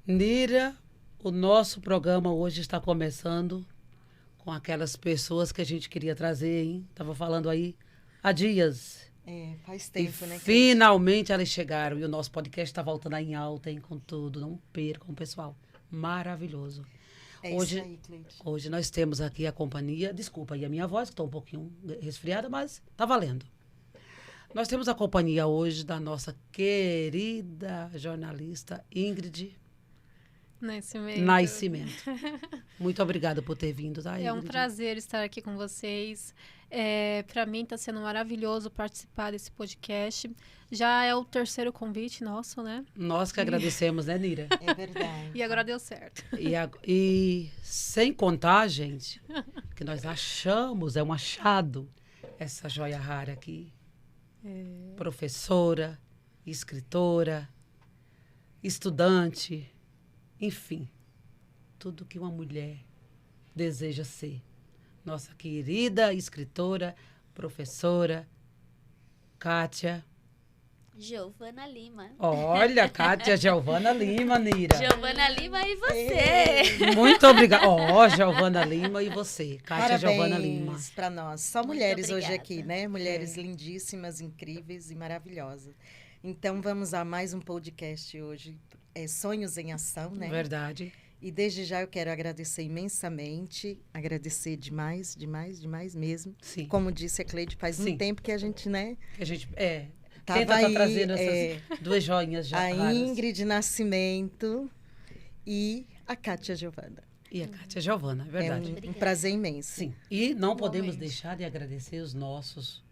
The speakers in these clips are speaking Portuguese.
Nira, o nosso programa hoje está começando com aquelas pessoas que a gente queria trazer, hein? Tava falando aí há dias. Faz tempo, né? Finalmente elas chegaram e o nosso podcast está voltando aí em alta, hein? Com tudo. Não percam, pessoal. Maravilhoso. Isso aí, Cleide. Hoje nós temos aqui a companhia, desculpa aí a minha voz, que estou um pouquinho resfriada, mas tá valendo. Nós temos a companhia hoje da nossa querida jornalista Ingrid Nascimento. Muito obrigada por ter vindo, tá, Ingrid? É um prazer estar aqui com vocês. Para mim está sendo maravilhoso participar desse podcast. Já é o terceiro convite nosso, né? Nós que agradecemos, né, Nira? É verdade. E agora deu certo. E sem contar, gente, que nós achamos, é um achado, essa joia rara aqui. Professora, escritora, estudante, enfim, tudo que uma mulher deseja ser. Nossa querida escritora, professora, Kátia Giovana Lima. Olha, Kátia Giovana Lima, Nira. Giovana Lima e você. Muito obrigada. Giovana Lima e você. Kátia Giovana Lima. Parabéns para nós. Só Muito mulheres obrigada. hoje aqui, né? Mulheres lindíssimas, incríveis e maravilhosas. Então, vamos a mais um podcast hoje. Sonhos em Ação, né? Verdade. E desde já eu quero agradecer imensamente, agradecer demais, demais, demais mesmo. Sim. Como disse a Cleide, faz um tempo que a gente, né? Que a gente, Tava tenta aí, tá trazendo essas duas joinhas já a raras. Ingrid Nascimento e a Kátia Giovana. E a Kátia Giovana, é verdade. Um prazer imenso. Sim. E não podemos Igualmente. deixar de agradecer os nossos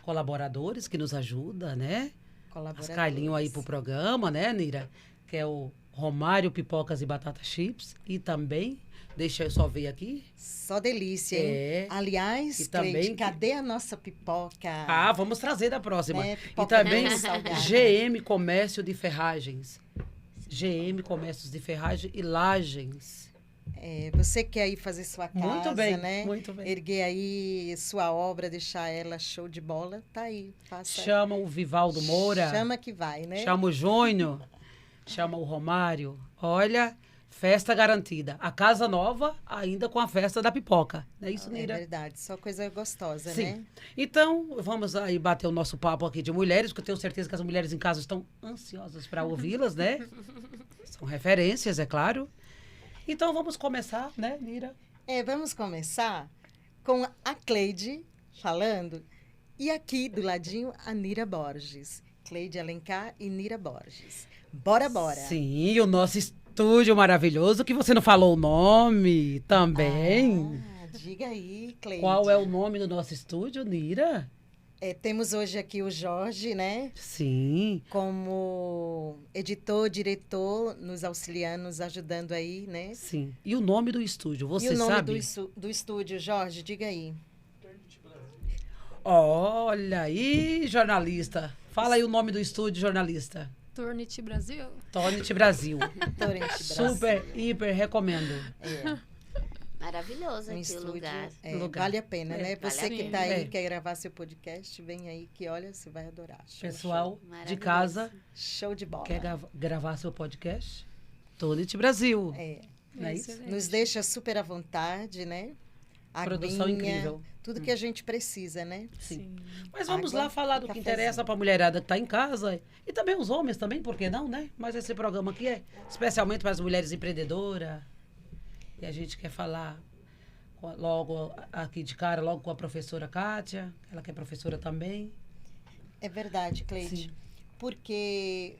colaboradores que nos ajudam, né? As Colaboradores. Carlinho aí pro programa, né, Nira? Que é o Romário Pipocas e Batata Chips. E também, deixa eu só ver aqui. Só delícia, hein? Aliás, E também Cleide, cadê a nossa pipoca? Vamos trazer da próxima. Né? E Pipoca também muito salgada. GM Comércio de Ferragens. GM Comércios de Ferragem e Lagens. Você quer aí fazer sua casa, Muito bem, né? muito bem. Erguer aí sua obra, deixar ela show de bola, tá aí. Faça. Chama o Vivaldo Moura. Chama que vai, né? Chama o Júnior. Chama o Romário. Olha, festa garantida. A casa nova, ainda com a festa da pipoca. Não é isso, É Nira? verdade, só coisa gostosa, Sim. né? Então, vamos aí bater o nosso papo aqui de mulheres, porque eu tenho certeza que as mulheres em casa estão ansiosas para ouvi-las, né? São referências, é claro. Então, vamos começar, né, Nira? Vamos começar com a Cleide falando e aqui do ladinho a Nira Borges. Cleide Alencar e Nira Borges. Bora, bora. Sim, e o nosso estúdio maravilhoso, que você não falou o nome também. Diga aí, Cleide. Qual é o nome do nosso estúdio, Nira? Temos hoje aqui o Jorge, né? Sim. Como editor, diretor, nos auxiliando, nos ajudando aí, né? Sim. E o nome do estúdio, você e o nome sabe? do estúdio, Jorge, diga aí. Olha aí, jornalista. Fala aí o nome do estúdio, jornalista. Turnit Brasil. Tornet Brasil. Torrent Brasil. Super, hiper recomendo. Maravilhoso Um aqui estúdio, o lugar. Lugar. vale a pena, né? Vale Você a que pena. está aí, É. quer gravar seu podcast, vem aí que, olha, você vai adorar. Show, Pessoal de Maravilhoso. casa, show de bola. quer gravar seu podcast? Tornet Brasil. Não é isso? Nos deixa super à vontade, né? Produção Aguinha, incrível. Tudo que a gente precisa, né? Sim. Mas vamos Água lá falar e do que cafezinho. interessa para a mulherada que está em casa. E também os homens também, por que não, né? Mas esse programa aqui é especialmente para as mulheres empreendedoras. E a gente quer falar logo aqui de cara, logo com a professora Kátia, ela que é professora também. É verdade, Cleide. Sim. Porque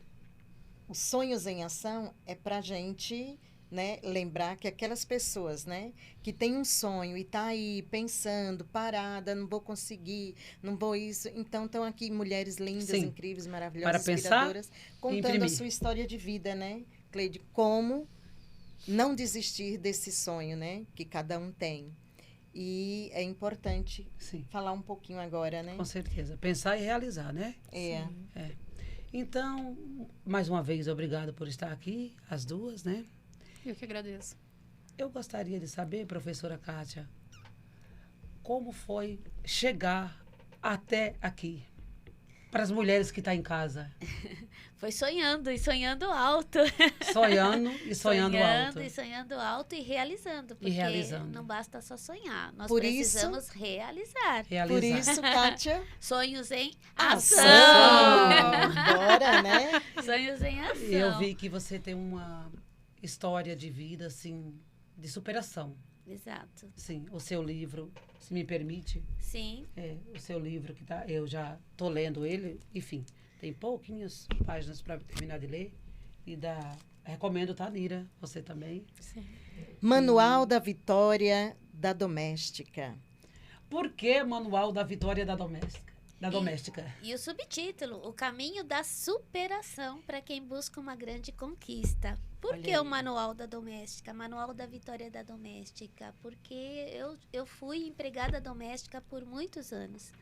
os sonhos em ação é pra gente, né, lembrar que aquelas pessoas, né, que têm um sonho e tá aí pensando, parada, não vou conseguir, não vou isso. Então estão aqui mulheres lindas, Sim. incríveis, maravilhosas, Para pensar inspiradoras, e contando a imprimir. sua história de vida, né, Cleide, como não desistir desse sonho, né, que cada um tem. E é importante Sim, falar um pouquinho agora, né? com certeza. Pensar e realizar, né? É. Então, mais uma vez, obrigada por estar aqui, as duas, né? Eu que agradeço. Eu gostaria de saber, professora Kátia, como foi chegar até aqui? para as mulheres que estão em casa? Foi sonhando e sonhando alto. Sonhando e sonhando alto. E sonhando alto e realizando. Porque realizando. não basta só sonhar. Nós Por precisamos realizar. Por isso, Kátia, Sonhos em ação! ação. Bora, né? Sonhos em ação. Eu vi que você tem uma história de vida, assim, de superação. Exato. Sim, o seu livro, se me permite, Sim. o seu livro que tá, eu já tô lendo ele, enfim, tem pouquinhas páginas para terminar de ler recomendo, tá, Nira? Você também. Sim. Manual da Vitória da Doméstica. Por que Manual da Vitória da Doméstica? E o subtítulo, O Caminho da Superação para quem busca uma grande conquista. Por Olha que aí. o Manual da Doméstica? Manual da Vitória da Doméstica? Porque eu fui empregada doméstica por muitos anos.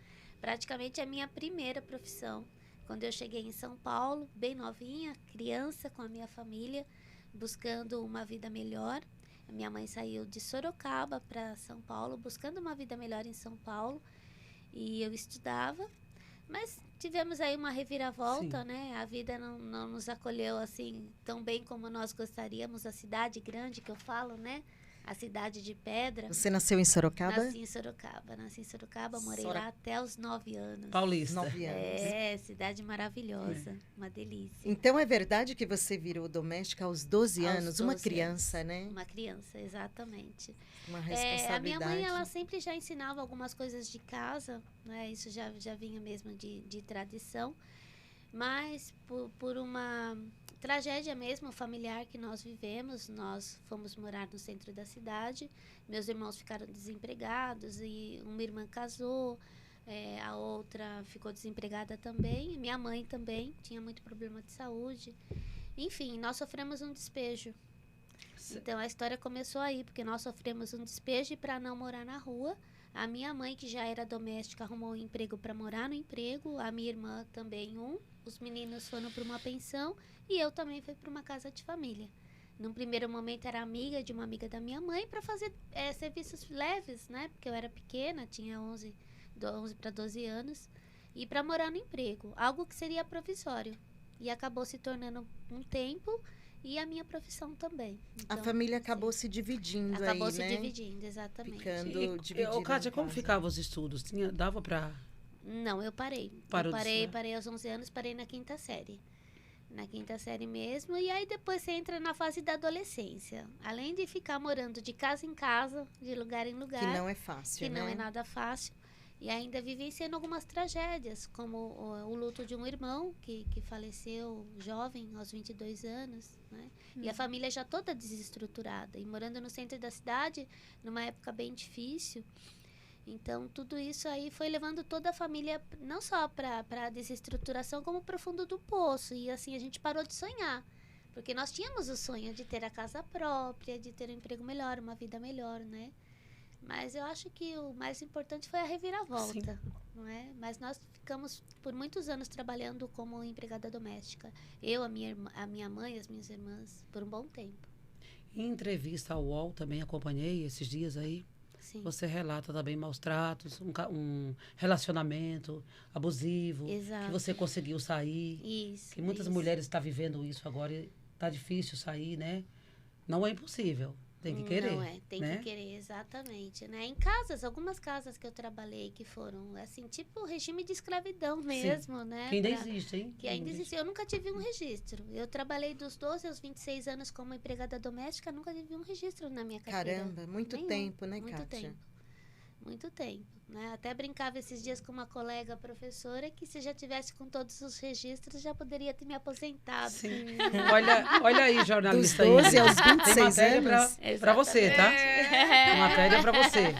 Praticamente a minha primeira profissão. Quando eu cheguei em São Paulo, bem novinha, criança com a minha família, buscando uma vida melhor. A minha mãe saiu de Sorocaba para São Paulo, buscando uma vida melhor em São Paulo. E eu estudava, mas tivemos aí uma reviravolta, né? A vida não nos acolheu assim tão bem como nós gostaríamos. A cidade grande que eu falo, né? A cidade de pedra. Você nasceu em Sorocaba? Nasci em Sorocaba, morei lá até os 9 anos. Paulista. 9 anos. É, cidade maravilhosa, uma delícia. Então, é verdade que você virou doméstica aos 12 Aos anos? Uma 12 criança, anos. né? Uma criança, exatamente. Uma A responsabilidade. minha mãe, ela sempre já ensinava algumas coisas de casa, né? Isso já vinha mesmo de tradição. Mas por uma tragédia mesmo familiar que nós vivemos, nós fomos morar no centro da cidade. Meus irmãos ficaram desempregados e uma irmã casou, a outra ficou desempregada também. Minha mãe também tinha muito problema de saúde. Enfim, nós sofremos um despejo. Então, a história começou aí, porque nós sofremos um despejo para não morar na rua. A minha mãe, que já era doméstica, arrumou um emprego para morar no emprego. A minha irmã também Os meninos foram para uma pensão e eu também fui para uma casa de família. Num primeiro momento, era amiga de uma amiga da minha mãe para fazer serviços leves, né? Porque eu era pequena, tinha 11 para 12 anos. E para morar no emprego, algo que seria provisório. E acabou se tornando um tempo... E a minha profissão também. A Então, família acabou se dividindo acabou aí, se né? dividindo, exatamente. Ficando dividida. Ô, Kátia, em como casa. ficavam os estudos? Dava para... Não, eu parei. Parou de Eu estudar? parei aos 11 anos, parei na 5ª série. Na 5ª série mesmo. E aí depois você entra na fase da adolescência. Além de ficar morando de casa em casa, de lugar em lugar. Que não é fácil, que né? não é nada fácil. E ainda vivenciando algumas tragédias, como o luto de um irmão que faleceu jovem, aos 22 anos, né? E a família já toda desestruturada. E morando no centro da cidade, numa época bem difícil. Então, tudo isso aí foi levando toda a família, não só para a desestruturação, como para o fundo do poço. E assim, a gente parou de sonhar. Porque nós tínhamos o sonho de ter a casa própria, de ter um emprego melhor, uma vida melhor, né? Mas eu acho que o mais importante foi a reviravolta, não é? Mas nós ficamos por muitos anos trabalhando como empregada doméstica. Eu, a minha mãe e as minhas irmãs, por um bom tempo. Em entrevista ao UOL, também acompanhei esses dias aí. Sim. Você relata também maus tratos, um relacionamento abusivo. Exato. Que você conseguiu sair. Isso. Que muitas isso. mulheres estão vivendo isso agora e tá difícil sair, né? Não é impossível. Tem que querer. Não é, tem né? que querer, exatamente, né? Em casas, algumas casas que eu trabalhei que foram, assim, tipo regime de escravidão mesmo, né? Que ainda Pra- existe, hein? Que ainda existe. Eu nunca tive um registro. Eu trabalhei dos 12 aos 26 anos como empregada doméstica, nunca tive um registro na minha carteira. Caramba, muito Nenhum. tempo, né, Muito Kátia? tempo. Muito tempo, né? Até brincava esses dias com uma colega professora que se já tivesse com todos os registros, já poderia ter me aposentado. Sim. olha aí, Dos jornalista. 12 aí. aos Tem 26 matéria anos. pra você, tá? Tem matéria pra você.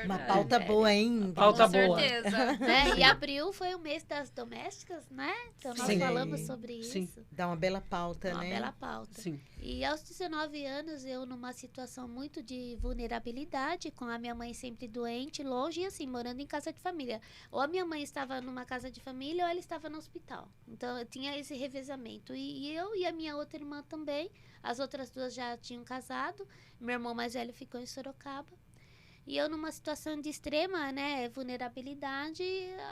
Uma pauta boa, hein? Pauta Com boa. certeza. Né? E abril foi o mês das domésticas, né? Então nós Sim. falamos sobre Sim. isso. Dá uma bela pauta, Uma né? bela pauta. Sim. E aos 19 anos, eu numa situação muito de vulnerabilidade, com a minha mãe sempre doente, longe, e assim, morando em casa de família. Ou a minha mãe estava numa casa de família, ou ela estava no hospital. Então, eu tinha esse revezamento. E eu e a minha outra irmã também. As outras duas já tinham casado. Meu irmão mais velho ficou em Sorocaba. E eu, numa situação de extrema, né, vulnerabilidade,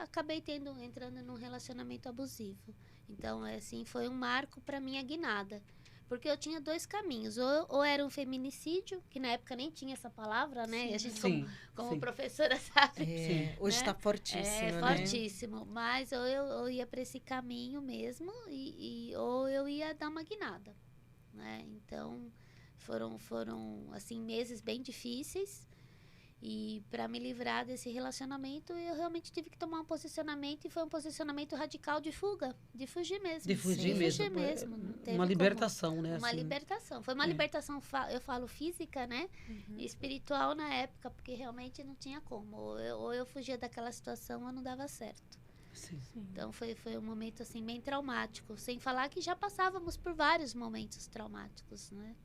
acabei entrando num relacionamento abusivo. Então, assim, foi um marco para minha guinada. Porque eu tinha 2 caminhos. Ou era um feminicídio, que na época nem tinha essa palavra, né? E a gente, como professora, sabe. Hoje está fortíssimo, né? Fortíssimo. Mas ou eu ia para esse caminho mesmo, ou eu ia dar uma guinada, né? Então, foram assim, meses bem difíceis. E para me livrar desse relacionamento, eu realmente tive que tomar um posicionamento, e foi um posicionamento radical de fuga, de fugir mesmo. De fugir mesmo. Não teve uma libertação, como. né? Uma assim. libertação. Foi uma libertação, eu falo física, né? E espiritual na época, porque realmente não tinha como. Ou eu fugia daquela situação ou não dava certo. Sim. Então foi um momento assim bem traumático. Sem falar que já passávamos por vários momentos traumáticos, né?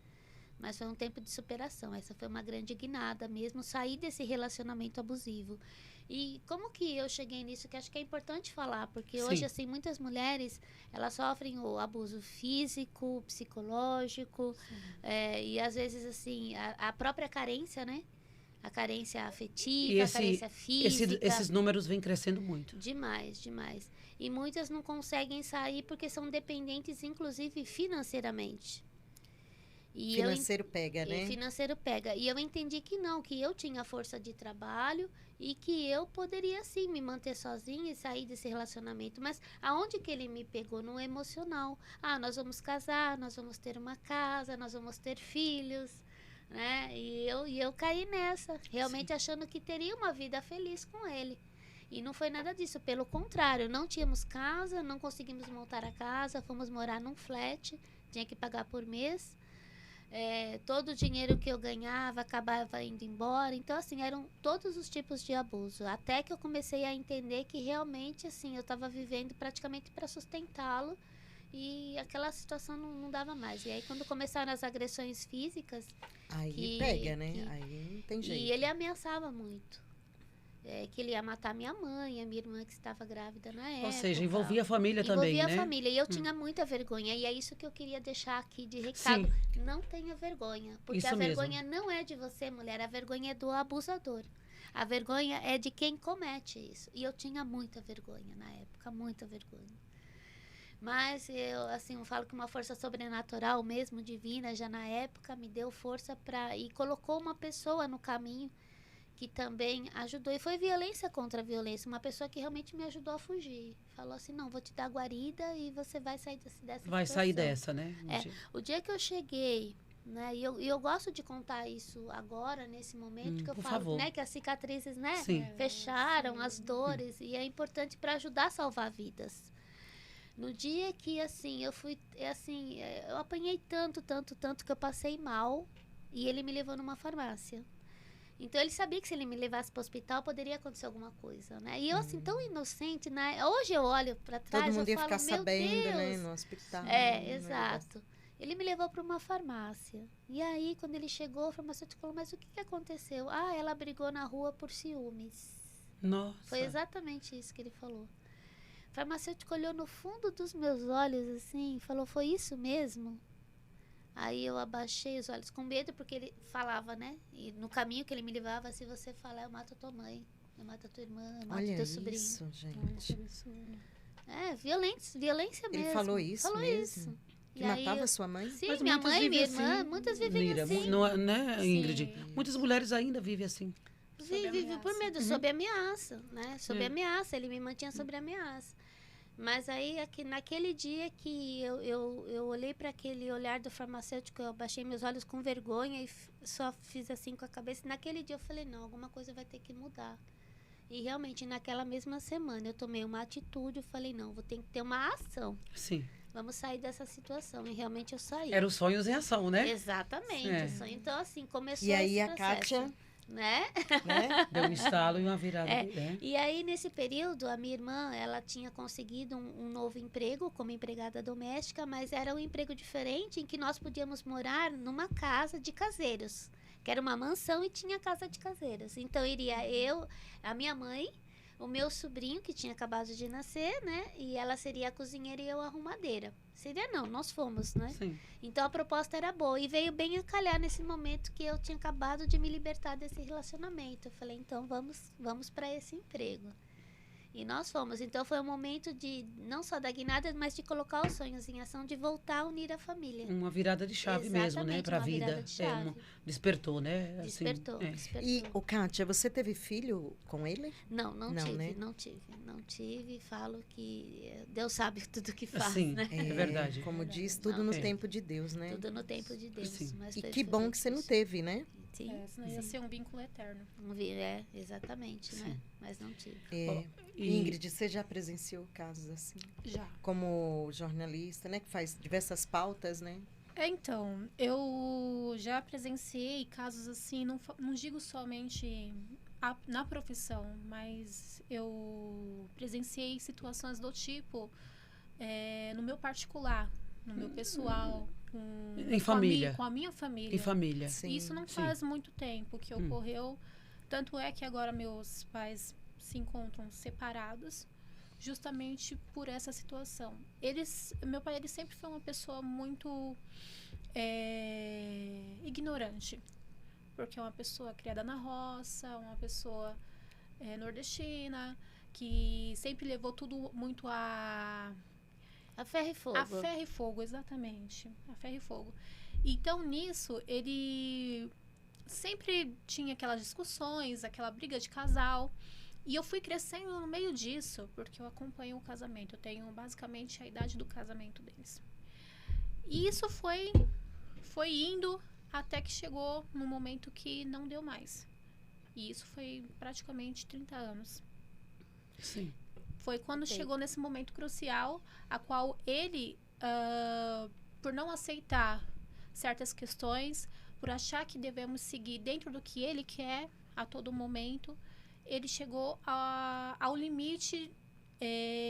Mas foi um tempo de superação. Essa foi uma grande guinada mesmo, sair desse relacionamento abusivo. E como que eu cheguei nisso, que acho que é importante falar, porque hoje, assim, muitas mulheres, elas sofrem o abuso físico, psicológico, e às vezes, assim, a própria carência, né? A carência afetiva, a carência física. Esses números vêm crescendo muito. Demais, demais. E muitas não conseguem sair porque são dependentes, inclusive, financeiramente. E financeiro pega, né? Financeiro pega. E eu entendi que não, que eu tinha força de trabalho e que eu poderia, sim, me manter sozinha e sair desse relacionamento. Mas aonde que ele me pegou? No emocional. Nós vamos casar, nós vamos ter uma casa, nós vamos ter filhos, né? E eu caí nessa, realmente achando que teria uma vida feliz com ele. E não foi nada disso, pelo contrário, não tínhamos casa, não conseguimos montar a casa, fomos morar num flat, tinha que pagar por mês. Todo o dinheiro que eu ganhava acabava indo embora. Então, assim, eram todos os tipos de abuso. Até que eu comecei a entender que realmente, assim, eu estava vivendo praticamente para sustentá-lo. E aquela situação não dava mais. E aí, quando começaram as agressões físicas... Aí pega, né? Aí não tem jeito. E ele ameaçava muito. Que ele ia matar minha mãe, a minha irmã que estava grávida na época. Ou seja, envolvia a família também, né? Envolvia a família. E eu tinha muita vergonha. E é isso que eu queria deixar aqui de recado. Sim. Não tenha vergonha. Porque Isso a mesmo. vergonha não é de você, mulher. A vergonha é do abusador. A vergonha é de quem comete isso. E eu tinha muita vergonha na época. Muita vergonha. Mas eu falo que uma força sobrenatural mesmo, divina, já na época, me deu força e colocou uma pessoa no caminho que também ajudou. E foi violência contra violência. Uma pessoa que realmente me ajudou a fugir. Falou assim, não, vou te dar guarida e você vai sair dessa situação. Vai sair dessa, né? O dia que eu cheguei, né? E eu gosto de contar isso agora, nesse momento, que eu falo, favor. né? Que as cicatrizes, né? Sim. Fecharam, as dores. E é importante para ajudar a salvar vidas. No dia que, assim, eu apanhei tanto que eu passei mal. E ele me levou numa farmácia. Então, ele sabia que se ele me levasse para o hospital, poderia acontecer alguma coisa, né? E eu, assim, tão inocente, né? Hoje eu olho para trás, todo mundo ia ficar meu sabendo, Deus. né? No hospital. Exato. Ele me levou para uma farmácia. E aí, quando ele chegou, o farmacêutico falou, mas o que aconteceu? Ela brigou na rua por ciúmes. Nossa. Foi exatamente isso que ele falou. O farmacêutico olhou no fundo dos meus olhos, assim, e falou, foi isso mesmo? Aí eu abaixei os olhos com medo, porque ele falava, né? E no caminho que ele me levava, se você falar, eu mato a tua mãe, eu mato a tua irmã, eu mato teu sobrinho. Isso, gente. Violência mesmo. Ele falou isso falou mesmo? Isso. Que matava sua mãe? Sim, Mas minha muitas mãe e minha vivem irmã, assim, muitas vivem Mira, assim. não, né, Ingrid? Sim. Muitas mulheres ainda vivem assim. Vive por medo, sob ameaça, né? Sob ameaça, ele me mantinha sob ameaça. Mas aí, naquele dia que eu olhei para aquele olhar do farmacêutico, eu abaixei meus olhos com vergonha e só fiz assim com a cabeça. Naquele dia eu falei, não, alguma coisa vai ter que mudar. E realmente, naquela mesma semana, eu tomei uma atitude, eu falei, não, vou ter que ter uma ação. Sim. Vamos sair dessa situação. E realmente eu saí. Era os sonhos em ação, né? Exatamente. Então, assim, começou e aí esse a processo. Kátia... Né? Deu um estalo e uma virada. E aí, nesse período, a minha irmã, ela tinha conseguido um novo emprego como empregada doméstica, mas era um emprego diferente, em que nós podíamos morar numa casa de caseiros, que era uma mansão e tinha casa de caseiros. Então, iria eu, a minha mãe, o meu sobrinho, que tinha acabado de nascer, né? E ela seria a cozinheira e eu a arrumadeira. Seria não, nós fomos, né? Sim. Então a proposta era boa e veio bem a calhar nesse momento que eu tinha acabado de me libertar desse relacionamento. Eu falei, então vamos para esse emprego. E nós fomos. Então foi um momento de não só da guinada, mas de colocar os sonhos em ação, de voltar a unir a família. Uma virada de chave mesmo, né? Exatamente, Pra uma vida. virada de chave. Despertou, né? Assim, Despertou, é. despertou. E, ô, Kátia, você teve filho com ele? Não tive, né? não tive. Falo que Deus sabe tudo que faz, Sim, né? é verdade. Como diz, tudo Não. no É. tempo de Deus, né? Tudo no tempo de Deus. Sim. Mas E foi- que foi bom bem que você não difícil. teve, né? Sim, Senão ia ser um vínculo eterno. exatamente, né? Mas não tive. É. E- Ingrid, você já presenciou casos assim? Já. Como jornalista, né? Que faz diversas pautas, né? Então, eu já presenciei casos assim, não digo somente na profissão, mas eu presenciei situações do tipo no meu particular, no meu pessoal, Em família. com a minha família. Em família. Sim. Isso não sim. faz muito tempo que ocorreu. Tanto é que agora meus pais se encontram separados justamente por essa situação. Meu pai ele sempre foi uma pessoa muito ignorante, porque é uma pessoa criada na roça, uma pessoa nordestina, que sempre levou tudo muito a ferro e fogo. a ferro e fogo, exatamente. A ferro e fogo. Então, nisso, ele sempre tinha aquelas discussões, aquela briga de casal. E eu fui crescendo no meio disso, porque eu acompanho o casamento. Eu tenho, basicamente, a idade do casamento deles. E isso foi indo até que chegou no momento que não deu mais. E isso foi praticamente 30 anos. Sim. Foi quando Ok. chegou nesse momento crucial, a qual ele, por não aceitar certas questões, por achar que devemos seguir dentro do que ele quer a todo momento, ele chegou ao limite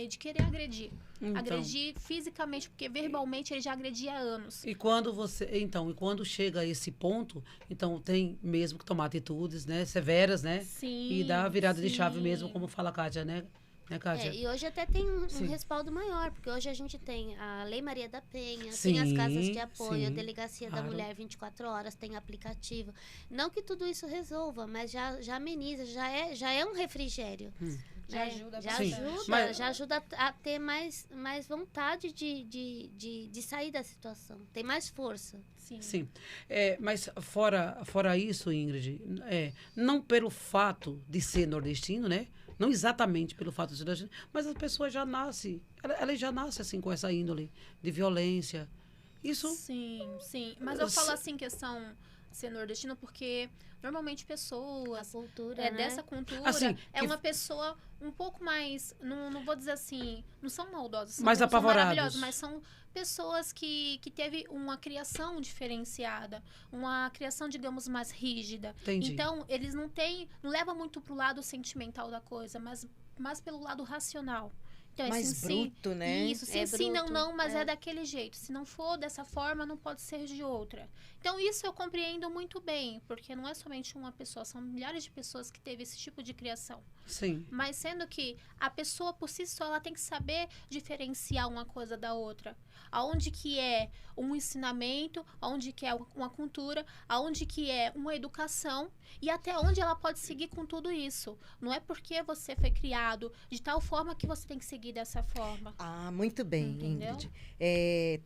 de querer agredir. Então, Agredir fisicamente, porque verbalmente ele já agredia há anos. e quando chega a esse ponto, então tem mesmo que tomar atitudes, né, severas, né? Sim. E dar a virada de sim. chave mesmo, como fala a Kátia, né? Né, Kátia? E hoje até tem um Sim. respaldo maior, porque hoje a gente tem a Lei Maria da Penha, Sim, tem as casas de apoio, a sim, Delegacia da claro. Mulher 24 horas, tem aplicativo. Não que tudo isso resolva, mas já ameniza, já é um refrigério. Já né? ajuda já Sim, ajuda, mas- já ajuda a ter mais vontade de sair da situação, tem mais força. Sim. Sim. Mas fora isso, Ingrid, não pelo fato de ser nordestino, né? Não exatamente pelo fato de ser nordestino, mas a pessoa já nasce, ela já nasce assim com essa índole de violência. Isso, Sim, sim. Mas eu falo assim, questão de ser nordestino, porque normalmente A pessoas cultura, né? dessa cultura Assim, é que- uma pessoa um pouco mais, não vou dizer assim, não são maldosas, Mais são apavorados. maravilhosas, mas são pessoas que teve uma criação diferenciada, uma criação, digamos, mais rígida. entendi. Então, eles não levam muito pro lado sentimental da coisa, mas mais pelo lado racional. Então, Mais sim, sim, bruto, né? isso, sim, É sim, bruto, não, mas é. é daquele jeito. Se não for dessa forma, não pode ser de outra. Então, isso eu compreendo muito bem, porque não é somente uma pessoa, são milhares de pessoas que teve esse tipo de criação. Sim. Mas sendo que a pessoa por si só, ela tem que saber diferenciar uma coisa da outra. Aonde que é um ensinamento, aonde que é uma cultura, aonde que é uma educação e até onde ela pode seguir com tudo isso. Não é porque você foi criado de tal forma que você tem que seguir dessa forma. Ah, muito bem, Entendeu? Ingrid.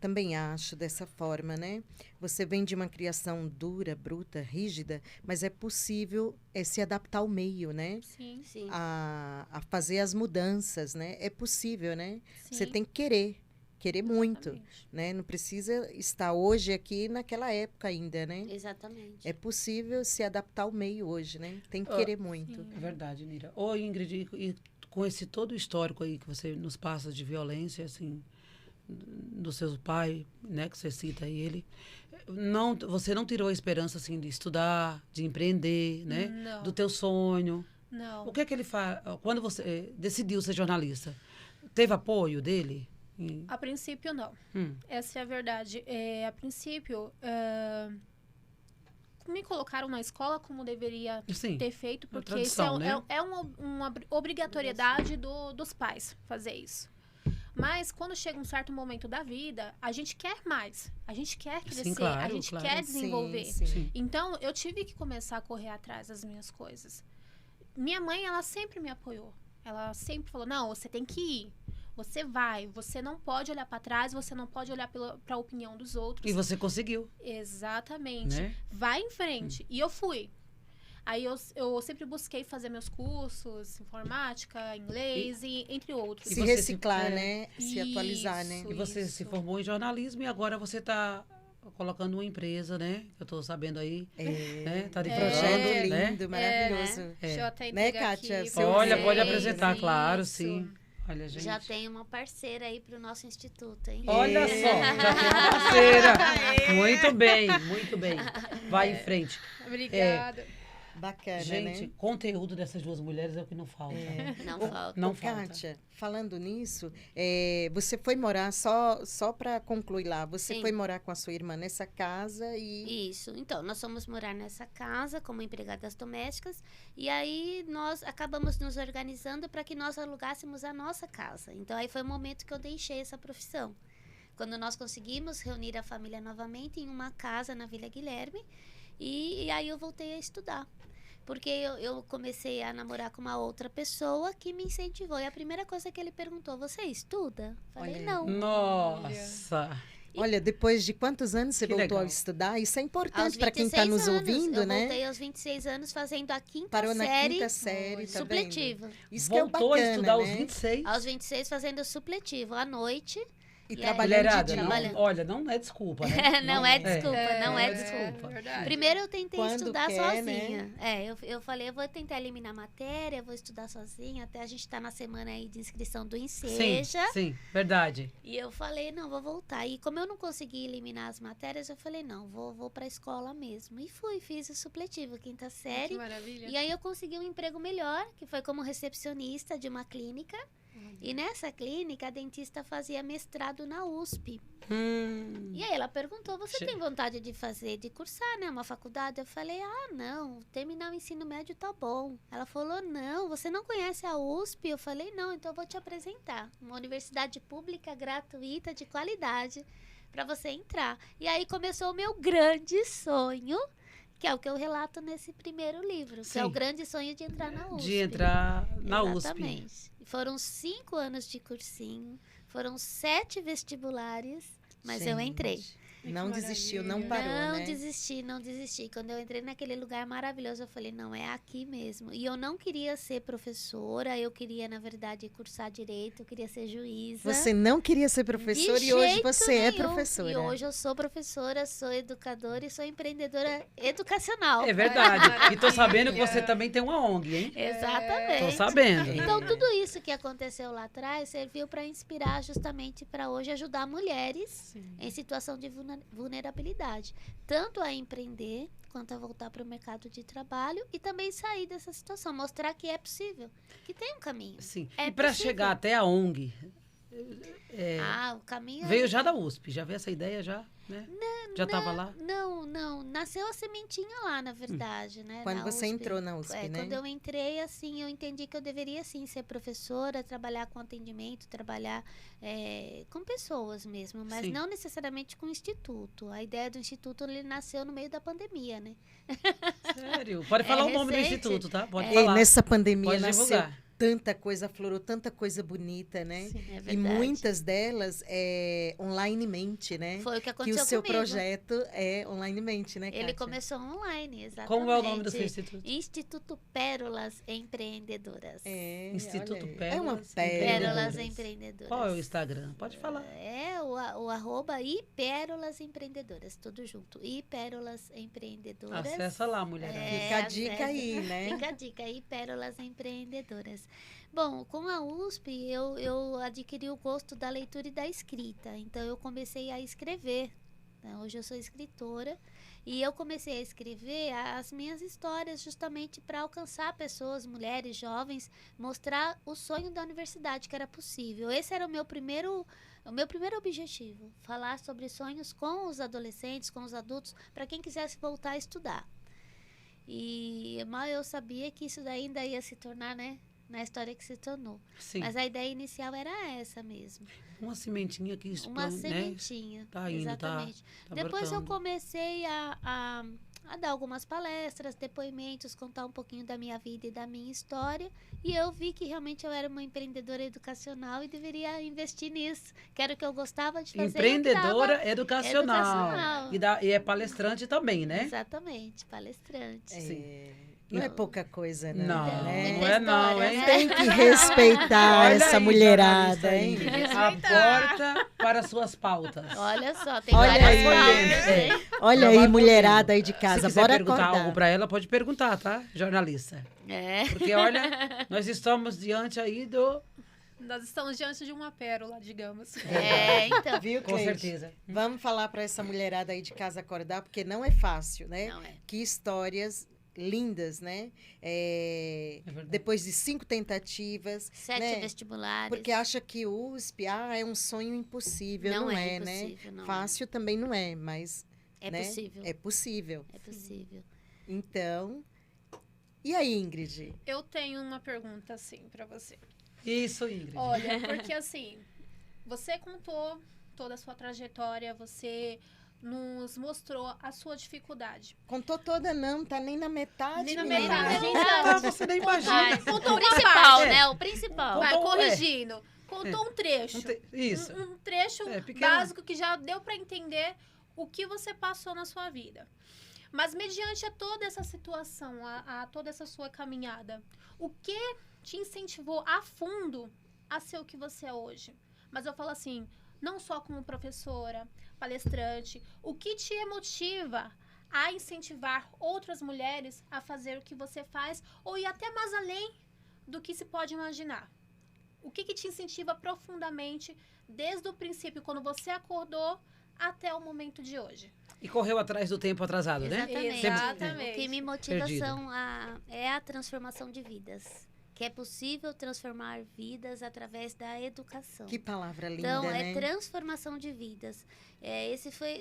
Também acho dessa forma, né? Você vem de uma criação dura, bruta, rígida, mas é possível se adaptar ao meio, né? Sim, Sim. A fazer as mudanças, né? É possível, né? sim. Você tem que querer muito, Exatamente. né? Não precisa estar hoje aqui naquela época ainda, né? Exatamente. É possível se adaptar ao meio hoje, né? Tem que querer muito. sim. É verdade, Nira. Ô, Ingrid, e com esse todo o histórico aí que você nos passa de violência, assim, do seu pai, né, que você cita aí, ele, você não tirou a esperança, assim, de estudar, de empreender, né? Não. Do teu sonho. Não. O que é que ele faz? Quando você decidiu ser jornalista, teve apoio dele? A princípio, não. Hum. Essa é a verdade. A princípio, me colocaram na escola como deveria Sim. ter feito, porque isso tradição, né? é uma obrigatoriedade dos pais fazer isso. Mas quando chega um certo momento da vida, a gente quer mais. A gente quer crescer, Sim, claro, a gente claro. quer desenvolver. Sim, sim. Sim. Então, eu tive que começar a correr atrás das minhas coisas. Minha mãe, ela sempre me apoiou. Ela sempre falou, não, você tem que ir. Você vai. Você não pode olhar para trás, você não pode olhar para a opinião dos outros. E você conseguiu, Exatamente. né? Vai em frente. E eu fui. Aí eu sempre busquei fazer meus cursos, informática, inglês, e entre outros. Se você reciclar, se- né? Se atualizar, né? Isso. E você se formou em jornalismo e agora você está colocando uma empresa, né? Eu estou sabendo aí, né? Tá divulgando, Projeto né? lindo, maravilhoso. Deixa eu até Né, entregar Kátia? aqui. Seu Olha, Sim, pode apresentar, Isso. claro, sim. Olha, gente. Já tem uma parceira aí pro nosso instituto, hein? Olha só, já tem uma parceira. Muito bem, muito bem. Vai em frente. Obrigada. Bacana, Gente, né? conteúdo dessas duas mulheres é o que não falta. Não falta. Não Ô, falta. Kátia, falando nisso, você foi morar, só para concluir lá, você Sim. foi morar com a sua irmã nessa casa e... Isso. Então, nós fomos morar nessa casa como empregadas domésticas e aí nós acabamos nos organizando para que nós alugássemos a nossa casa. Então, aí foi o momento que eu deixei essa profissão. Quando nós conseguimos reunir a família novamente em uma casa na Vila Guilherme e aí eu voltei a estudar. Porque eu comecei a namorar com uma outra pessoa que me incentivou. E a primeira coisa que ele perguntou, você estuda? Falei, Olha. não. Nossa. Olha, depois de quantos anos você Que voltou a legal. estudar? Isso é Aos importante para quem 26 está nos anos. ouvindo, Eu né? voltei aos 26 anos fazendo a quinta Parou na série, quinta série, tá vendo? supletivo. Isso que é o Voltou bacana, a estudar aos né? 26. Aos 26 fazendo supletivo à noite. E E aí, trabalhando de Mulherada, dia. não, Trabalhando. olha, não é desculpa, né? Não é desculpa, não é desculpa. Verdade. Primeiro eu tentei Quando estudar quer, sozinha. Eu falei, eu vou tentar eliminar a matéria, vou estudar sozinha, até a gente tá na semana aí de inscrição do Sim, Enseja. sim, verdade. E eu falei, não, vou voltar. E como eu não consegui eliminar as matérias, eu falei, não, vou pra escola mesmo. E fui, fiz o supletivo, quinta Que série. maravilha. E aí eu consegui um emprego melhor, que foi como recepcionista de uma clínica. E nessa clínica, a dentista fazia mestrado na USP. E aí ela perguntou, você Che- tem vontade de cursar, né, uma faculdade? Eu falei, não, terminar o ensino médio tá bom. Ela falou, não, você não conhece a USP? Eu falei, não, então eu vou te apresentar. Uma universidade pública, gratuita, de qualidade, para você entrar. E aí começou o meu grande sonho, que é o que eu relato nesse primeiro livro, que é Sim. o grande sonho de entrar na USP. De entrar na USP. Exatamente. Foram 5 anos de cursinho, foram 7 vestibulares, mas eu Gente, entrei. Não Que desistiu, não maravilha. parou, Não né? desisti, não desisti. Quando eu entrei naquele lugar maravilhoso, eu falei, não, é aqui mesmo. E eu não queria ser professora, eu queria, na verdade, cursar direito, eu queria ser juíza. Você não queria ser professora De e hoje jeito você é nenhum. professora. E hoje eu sou professora, sou educadora e sou empreendedora educacional. É verdade. Maravilha. E tô sabendo que você também tem uma ONG, hein? Exatamente. Tô sabendo. Então, tudo isso que aconteceu lá atrás serviu para inspirar justamente para hoje ajudar mulheres em situação de vulnerabilidade. Tanto a empreender, quanto a voltar para o mercado de trabalho e também sair dessa situação. Mostrar que é possível, que tem um caminho. Sim. É E para possível. chegar até a ONG, O caminho... veio já da USP, já veio essa ideia já, né? Já estava lá? Não. Nasceu a sementinha lá, na verdade, né? Quando na você USP. entrou na USP, né? Quando eu entrei, assim, eu entendi que eu deveria, sim, ser professora, trabalhar com atendimento, trabalhar com pessoas mesmo, mas Sim. não necessariamente com instituto. A ideia do instituto, ele nasceu no meio da pandemia, né? Sério? Pode falar o nome do recente. instituto, tá? Pode E falar. nessa pandemia Pode nasceu divulgar. tanta coisa, aflorou tanta coisa bonita, né? É E verdade. muitas delas onlinemente, né? Foi o que Que aconteceu o seu comigo. projeto é onlinemente, né, Ele Kátia? começou online, exatamente. Como é o nome do seu instituto? Instituto Pérolas Empreendedoras. Instituto olha aí. Pérolas É uma Pérolas Empreendedoras. Empreendedoras. Qual é o Instagram? Pode falar. É o arroba Pérolas Empreendedoras, tudo junto. Pérolas Empreendedoras. Acessa lá, mulher. Fica a dica acessa. aí, né? Fica a dica aí, Pérolas Empreendedoras. Bom, com a USP eu adquiri o gosto da leitura e da escrita. Então eu comecei a escrever. Hoje eu sou escritora e eu comecei a escrever as minhas histórias justamente para alcançar pessoas, mulheres, jovens, mostrar o sonho da universidade que era possível. Esse era o meu primeiro objetivo, falar sobre sonhos com os adolescentes, com os adultos, para quem quisesse voltar a estudar. E mal eu sabia que isso daí ainda ia se tornar, né, na história que se tornou. Sim. Mas a ideia inicial era essa mesmo. Uma sementinha que Uma né? sementinha. Tá indo, exatamente. tá Depois eu brotando. comecei a dar algumas palestras, depoimentos, contar um pouquinho da minha vida e da minha história. E eu vi que realmente eu era uma empreendedora educacional e deveria investir nisso. Que era o que eu gostava de fazer. Empreendedora educacional. educacional. E é palestrante também, né? Exatamente, palestrante. Não é pouca coisa, não. Não, né? não é não, hein? Tem que respeitar Olha essa aí, mulherada, jornalista hein? Ingrid, a porta para suas pautas. Olha só, tem Olha várias aí. pautas, É. hein? Olha Já aí, vai mulherada aí de Se casa, quiser bora perguntar acordar. algo para ela, pode perguntar, tá, jornalista? É. Porque, olha, nós estamos diante aí do... Nós estamos diante de uma pérola, digamos. Então. Viu, Com Cleide? certeza. Vamos falar para essa mulherada aí de casa acordar, porque não é fácil, né? Não é. Que histórias lindas, né? verdade. Depois de 5 tentativas, 7 né? vestibulares. Porque acha que o USP é um sonho impossível. Não, é, impossível, né? não Fácil também não é, mas é. É né? possível. É possível. É possível. Então, e aí, Ingrid? Eu tenho uma pergunta, assim, pra você. Isso, Ingrid. Olha, porque assim, você contou toda a sua trajetória, você nos mostrou a sua dificuldade. Contou toda não, tá nem na metade, Nem na menina. metade. Ah, você nem imagina. Contou O uma principal, parte. né? O principal. Vai Contou, corrigindo. Contou um trecho. Isso. Um trecho pequeno. básico que já deu para entender o que você passou na sua vida. Mas mediante a toda essa situação, a toda essa sua caminhada, o que te incentivou a fundo a ser o que você é hoje? Mas eu falo assim, não só como professora, palestrante, o que te motiva a incentivar outras mulheres a fazer o que você faz ou ir até mais além do que se pode imaginar? O que te incentiva profundamente desde o princípio, quando você acordou, até o momento de hoje? E correu atrás do tempo atrasado, né? Exatamente. Exatamente. O que me motiva Perdido. é a transformação de vidas. Que é possível transformar vidas através da educação. Que palavra linda, Então, né? é transformação de vidas.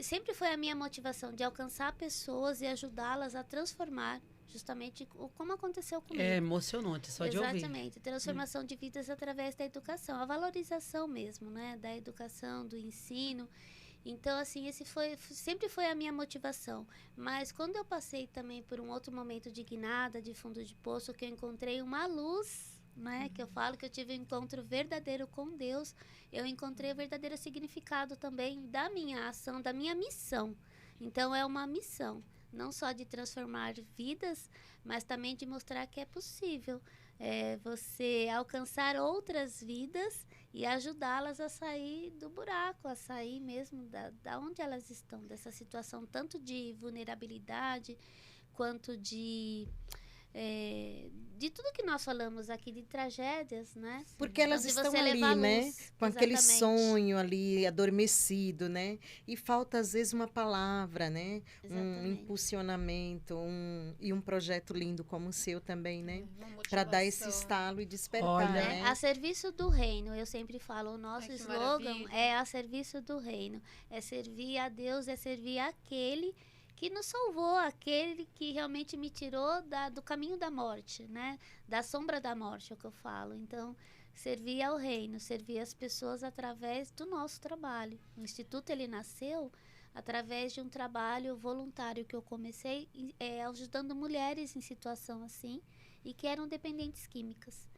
Sempre foi a minha motivação, de alcançar pessoas e ajudá-las a transformar, justamente como aconteceu comigo. É emocionante, só de ouvir. Exatamente. Transformação de vidas através da educação. A valorização mesmo, né? Da educação, do ensino. Então, assim, sempre foi a minha motivação. Mas quando eu passei também por um outro momento de guinada, de fundo de poço, que eu encontrei uma luz, né? Que eu falo que eu tive um encontro verdadeiro com Deus, eu encontrei o verdadeiro significado também da minha ação, da minha missão. Então, é uma missão, não só de transformar vidas, mas também de mostrar que é possível você alcançar outras vidas e ajudá-las a sair do buraco, a sair mesmo da onde elas estão, dessa situação tanto de vulnerabilidade quanto de tudo que nós falamos aqui, de tragédias, né? Porque elas Então, de estão você ali, levar né? luz, Com aquele exatamente. sonho ali adormecido, né? E falta às vezes uma palavra, né? Um Exatamente. impulsionamento, e um projeto lindo como o seu também, né? Uma Para dar esse motivação. estalo e despertar, Olha. né? A serviço do reino, eu sempre falo, o nosso Ai, que slogan maravilha. é a serviço do reino. É servir a Deus, é servir aquele que nos salvou, aquele que realmente me tirou do caminho da morte, né? Da sombra da morte, é o que eu falo. Então, servir ao reino, servir as pessoas através do nosso trabalho. O Instituto, ele nasceu através de um trabalho voluntário que eu comecei ajudando mulheres em situação assim e que eram dependentes químicas.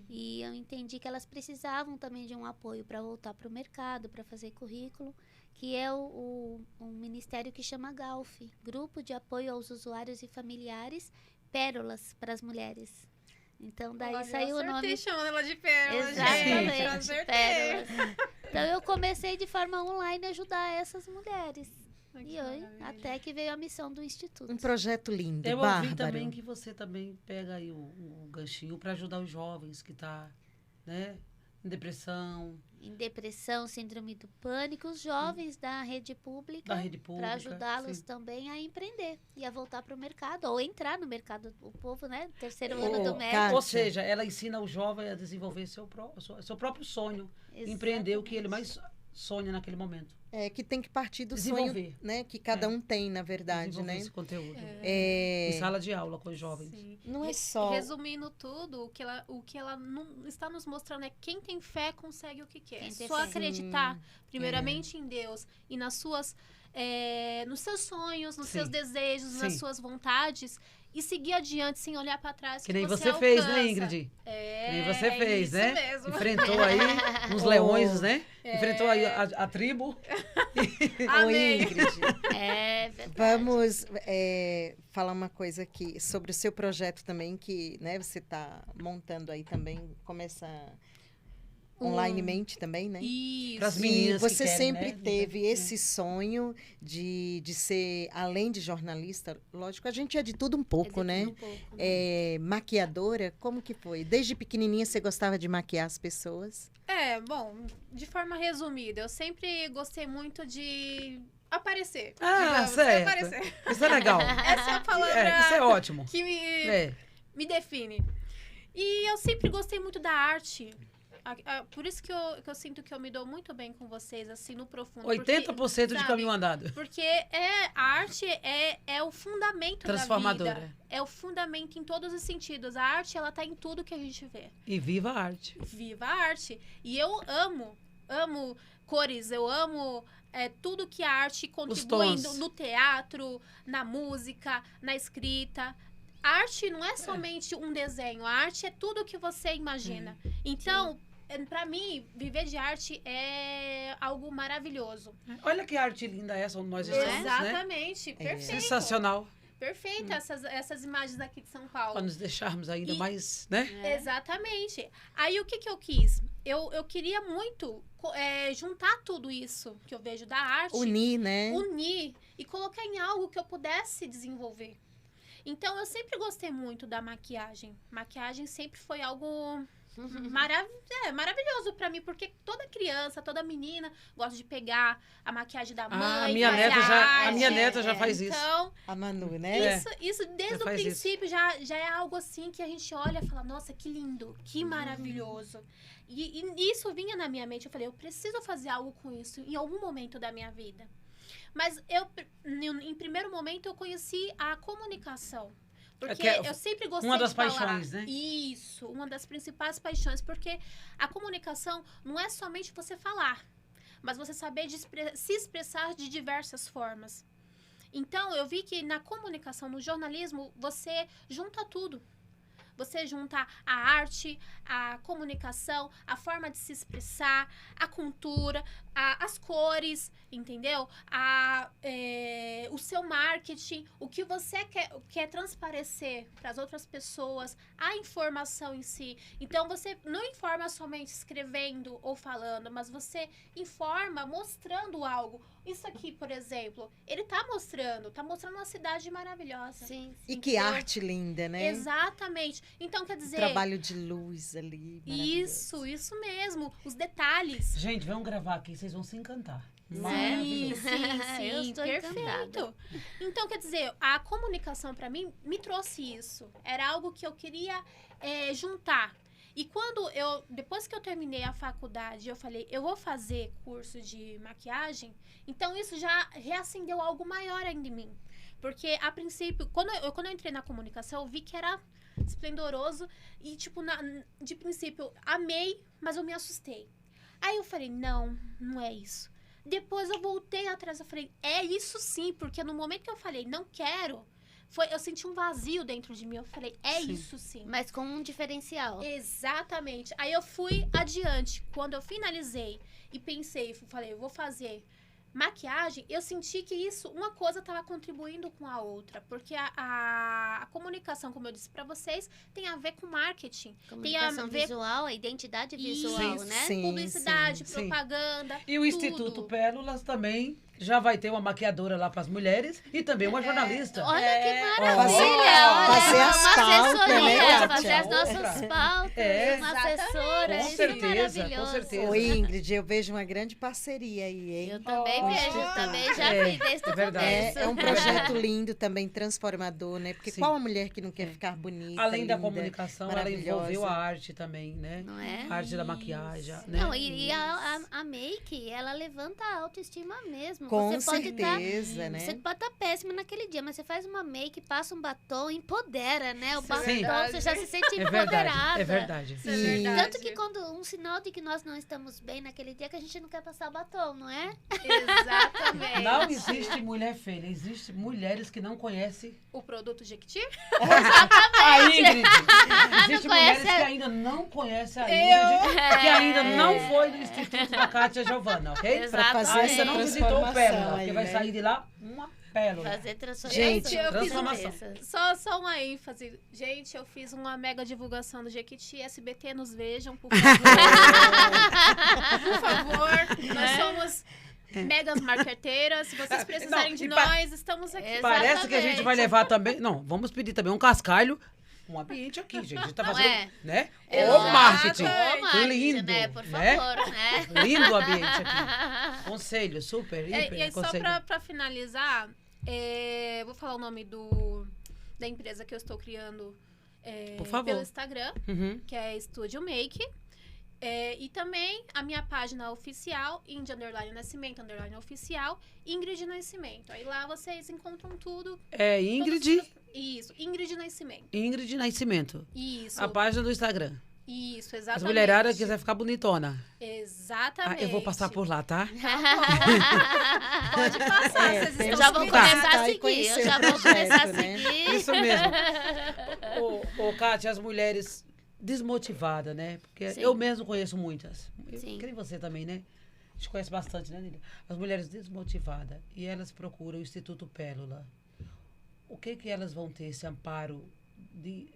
E eu entendi que elas precisavam também de um apoio para voltar para o mercado, para fazer currículo, que é um ministério que chama GAUF, Grupo de Apoio aos Usuários e Familiares, Pérolas para as Mulheres. Então, daí Olha, saiu o eu acertei nome... chamando ela de pérola, gente. Exatamente, Acertei. Pérolas. Então, eu comecei de forma online a ajudar essas mulheres. Ai, que E hoje, maravilha. até que veio a missão do Instituto. Um projeto lindo, Eu ouvi bárbaro. também que você também pega aí o ganchinho para ajudar os jovens que tá, né, em depressão, Em depressão, síndrome do pânico, os jovens da rede pública, da rede pública. para ajudá-los sim. também a empreender e a voltar para o mercado, ou entrar no mercado. O povo, né? Terceiro Ô, ano do Kátia. médico. Ou seja, ela ensina o jovem a desenvolver seu próprio sonho, empreender o que ele mais sonha naquele momento. Que tem que partir do Desenvolver. sonho, né? Que cada um tem, na verdade, Desenvolver né? esse conteúdo. É, Em sala de aula com os jovens. Sim. não é só... Resumindo tudo, o que ela não está nos mostrando é quem tem fé consegue o que quer. Quem tem Só fé. acreditar, primeiramente em Deus e nas suas, nos seus sonhos, nos seus Sim. desejos, nas Sim. suas vontades e seguir adiante sem olhar para trás. Que nem você fez, alcança. né, Ingrid? Que nem você fez, isso né? mesmo. Enfrentou aí uns leões, né? Enfrentou aí a tribo. Ô, Amém. Ingrid, É verdade. vamos falar uma coisa aqui sobre o seu projeto também, que, né, você está montando aí também, começa onlinemente também, né? Isso. Pras E meninas que você querem, sempre né? teve esse sonho de ser, além de jornalista, lógico, a gente é de tudo um pouco, né? Um pouco. Maquiadora, como que foi? Desde pequenininha você gostava de maquiar as pessoas? Bom, de forma resumida, eu sempre gostei muito de aparecer. Ah, digamos, certo. aparecer. Isso é legal. Essa é a palavra Isso é ótimo. que É. me define. E eu sempre gostei muito da arte. Por isso que eu sinto que eu me dou muito bem com vocês, assim, no profundo. 80% de sabe, caminho andado. Porque a arte é o fundamento da Transformadora. vida. É o fundamento em todos os sentidos. A arte, ela tá em tudo que a gente vê. E viva a arte. Viva a arte. E eu amo cores, eu amo tudo que a arte contribui tons. no teatro, na música, na escrita. A arte não é somente um desenho, a arte é tudo que você imagina. Então, pra mim, viver de arte é algo maravilhoso. Olha que arte linda essa onde nós estamos, né? Exatamente, perfeito. Sensacional. Perfeita essas imagens aqui de São Paulo. Para nos deixarmos ainda mais, né? Exatamente. Aí o que eu quis? Eu queria muito juntar tudo isso que eu vejo da arte. Unir, né? Unir e colocar em algo que eu pudesse desenvolver. Então, eu sempre gostei muito da maquiagem. Maquiagem sempre foi algo maravilhoso pra mim, porque toda criança, toda menina gosta de pegar a maquiagem da mãe, A minha fazer neta já arte. faz isso. Então, A Manu, né? isso desde Já o faz princípio já é algo assim que a gente olha e fala, nossa, que lindo, que maravilhoso. E isso vinha na minha mente, eu falei, eu preciso fazer algo com isso em algum momento da minha vida. Mas em primeiro momento, eu conheci a comunicação. Porque eu sempre gostei uma das de falar. paixões, né? Isso, uma das principais paixões. Porque a comunicação não é somente você falar, mas você saber se expressar de diversas formas. Então, eu vi que na comunicação, no jornalismo, você junta tudo. Você junta a arte, a comunicação, a forma de se expressar, a cultura, as cores, entendeu? O seu marketing, o que você quer transparecer para as outras pessoas, a informação em si. Então, você não informa somente escrevendo ou falando, mas você informa mostrando algo. Isso aqui, por exemplo, ele tá mostrando uma cidade maravilhosa. Sim, E sim. que arte linda, né? Exatamente. Então, quer dizer... Trabalho de luz ali. Isso mesmo. Os detalhes. Gente, vamos gravar aqui, vocês vão se encantar. Sim, Maravilhoso. Eu sim, estou perfeito. encantada. Então, quer dizer, a comunicação para mim me trouxe isso. Era algo que eu queria juntar. E depois que eu terminei a faculdade, eu falei, eu vou fazer curso de maquiagem, então isso já reacendeu algo maior ainda em mim. Porque, a princípio, quando eu entrei na comunicação, eu vi que era esplendoroso e, tipo, de princípio, amei, mas eu me assustei. Aí eu falei, não é isso. Depois eu voltei atrás, eu falei, é isso sim, porque no momento que eu falei, não quero, eu senti um vazio dentro de mim. Eu falei, Sim. isso sim. Mas com um diferencial. Exatamente. Aí eu fui adiante. Quando eu finalizei e pensei, falei, eu vou fazer maquiagem, eu senti que uma coisa estava contribuindo com a outra. Porque a comunicação, como eu disse para vocês, tem a ver com marketing. Comunicação ver visual, a identidade visual, né? Sim, publicidade, sim. propaganda. E o Instituto Pérolas também já vai ter uma maquiadora lá para as mulheres e também uma jornalista. Olha que Olha, maravilha! Fazer as uma pautas, assessoria, né, Kátia? fazer as nossas pautas, É. uma assessora, Com isso é certeza, com maravilhoso. certeza. Ô, Ingrid, eu vejo uma grande parceria aí, hein? Eu também Oh. vejo, eu também já É, vi desde é o verdade. começo. É um projeto lindo também, transformador, né? Porque Sim. qual a mulher que não quer ficar bonita, Além da linda, comunicação, ela maravilhosa? envolveu a arte também, né? Não é? A arte da maquiagem, né? Não, e a make, ela levanta a autoestima mesmo. Com você pode certeza, né? Você pode estar péssima naquele dia, mas você faz uma make, passa um batom, empodera, né? O Isso é batom, verdade. você já se sente É empoderada. verdade, é verdade. Isso é E- verdade. Tanto que quando um sinal de que nós não estamos bem naquele dia, que a gente não quer passar batom, não é? Exatamente. Não existe mulher feia, existe mulheres que não conhecem O produto Jequiti? a Ingrid. Existem mulheres conhece que ainda não conhecem a Eu? Ingrid, que ainda não foi no Instituto da Kátia Giovanna, ok? Pra fazer Ainda essa não visitou o transformação Pérola, aí, porque vai né? sair de lá uma pérola. Fazer transformação. Gente, eu fiz transformação. Só uma ênfase. Gente, eu fiz uma mega divulgação do Jequiti. SBT, nos vejam, por favor. Por favor. Nós somos megas marqueteiras. Se vocês precisarem Não, de e nós, estamos aqui. Exato. Parece que a gente vai Exatamente. levar também. Não, vamos pedir também um cascalho, um ambiente aqui, gente. A gente tá Não fazendo, é? né? Exato. O marketing. Ô, marketing, Lindo, né? Por né? favor, né? Lindo o ambiente aqui. Conselho, super, E aí, hiper, só conselho. pra finalizar, vou falar o nome da empresa que eu estou criando Por favor. pelo Instagram, Uhum. que é Studio Make. E também a minha página oficial, Indy Nascimento Oficial, Ingrid Nascimento. Aí lá vocês encontram tudo. É Ingrid, Isso, Ingrid Nascimento. Ingrid Nascimento. Isso, A página do Instagram. isso, As exatamente. mulheradas que quiser ficar bonitona. Exatamente. Eu vou passar por lá, tá? Pode passar, É, vocês temos estão Eu já vou que convidados. começar a visitar e seguir. conhecer Eu já o vou começar a projeto, né? seguir. Isso mesmo. Ô, Kátia, as mulheres desmotivadas, né? Porque Sim. eu mesmo conheço muitas. Sim. Creio você também, né? A gente conhece bastante, né, Nília? As mulheres desmotivadas. E elas procuram o Instituto Pérola. O que elas vão ter esse amparo de...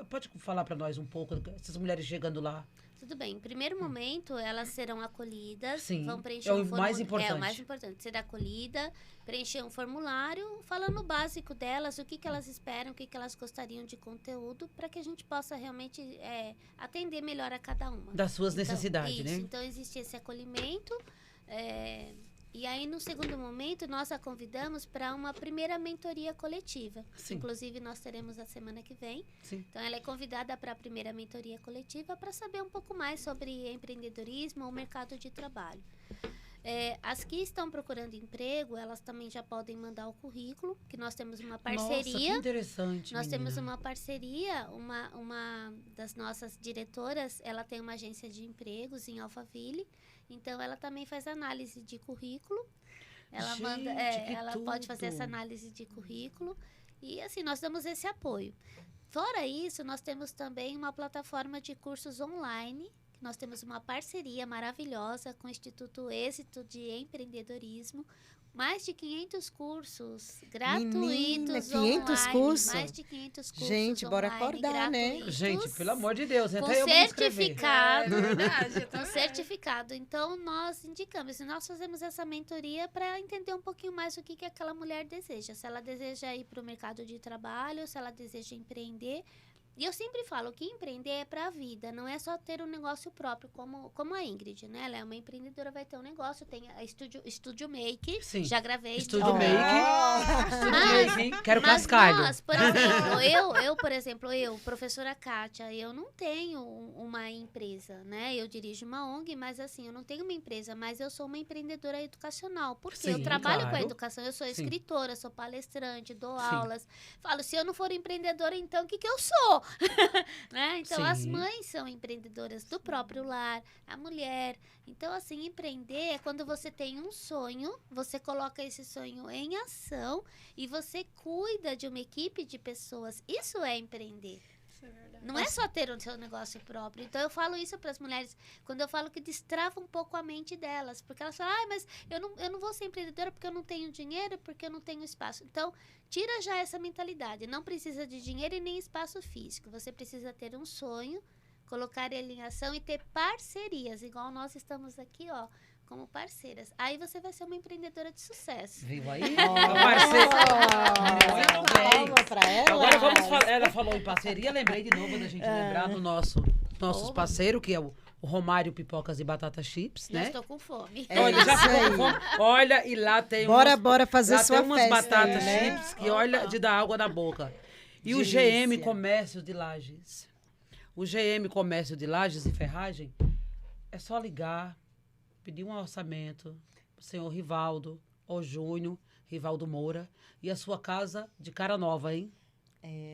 Pode falar para nós um pouco, essas mulheres chegando lá? Tudo bem. Em primeiro momento, elas serão acolhidas, Sim, vão preencher é o um formulário. mais importante. É o mais importante, ser acolhida, preencher um formulário, falando o básico delas, o que elas esperam, o que elas gostariam de conteúdo, para que a gente possa realmente atender melhor a cada uma. Das suas necessidades, isso, né? Então, existe esse acolhimento. E aí, no segundo momento, nós a convidamos para uma primeira mentoria coletiva. Sim. Inclusive, nós teremos a semana que vem. Sim. Então, ela é convidada para a primeira mentoria coletiva para saber um pouco mais sobre empreendedorismo ou mercado de trabalho. As que estão procurando emprego, elas também já podem mandar o currículo, que nós temos uma parceria. Nossa, que interessante, Nós temos menina. uma parceria, uma das nossas diretoras, ela tem uma agência de empregos em Alphaville, então ela também faz análise de currículo. Ela Gente, que ela pode fazer tudo. essa análise de currículo e assim nós damos esse apoio. Fora isso, nós temos também uma plataforma de cursos online. Nós temos uma parceria maravilhosa com o Instituto Êxito de Empreendedorismo. Mais de 500 cursos gratuitos Menina, 500 online. cursos? Mais de 500 cursos Gente, bora online acordar, né? gratuitos, Gente, pelo amor de Deus, com até eu vou me inscrever. certificado. É verdade, eu Com também. certificado. Então, nós indicamos, e nós fazemos essa mentoria para entender um pouquinho mais o que aquela mulher deseja. Se ela deseja ir para o mercado de trabalho, se ela deseja empreender. E eu sempre falo que empreender é para a vida, não é só ter um negócio próprio, como a Ingrid, né? Ela é uma empreendedora, vai ter um negócio, tem a Studio Make, Sim. já gravei. Estúdio Oh. Make. Estúdio Mas- Make, hein? Quero Mas cascalho. nós, por exemplo, por exemplo, professora Kátia, eu não tenho uma empresa, né? Eu dirijo uma ONG, mas assim, eu não tenho uma empresa, mas eu sou uma empreendedora educacional. Porque Sim, eu trabalho com a claro. educação, eu sou Sim. escritora, sou palestrante, dou Sim. aulas. Falo, se eu não for empreendedora, então o que eu sou? Né? Então, as Sim. mães são empreendedoras do próprio lar, a mulher. Então, assim, empreender é quando você tem um sonho, você coloca esse sonho em ação e você cuida de uma equipe de pessoas. Isso é empreender. Isso é verdade. Não é só ter o seu negócio próprio. Então, eu falo isso para as mulheres, quando eu falo que destrava um pouco a mente delas. Porque elas falam, mas eu não vou ser empreendedora porque eu não tenho dinheiro, porque eu não tenho espaço. Então, tira já essa mentalidade. Não precisa de dinheiro e nem espaço físico. Você precisa ter um sonho, colocar ele em ação e ter parcerias. Igual nós estamos aqui, ó, como parceiras. Aí você vai ser uma empreendedora de sucesso. Viu aí? Palma pra ela. Agora vamos falar. Ela falou em parceria, lembrei de novo da gente lembrar do nossos parceiros, que é o Romário Pipocas e Batata Chips, Já né? estou com fome. Olha, já isso ficou aí. com fome. Olha, e lá tem Bora fazer lá sua tem umas festa batatas aí, né? chips que, olha, de dar água na boca. E o Delícia. GM Comércio de Lages. O GM Comércio de Lages e Ferragem, é só ligar, pedir um orçamento pro senhor Rivaldo, ou Júnior, Rivaldo Moura, e a sua casa de cara nova, hein?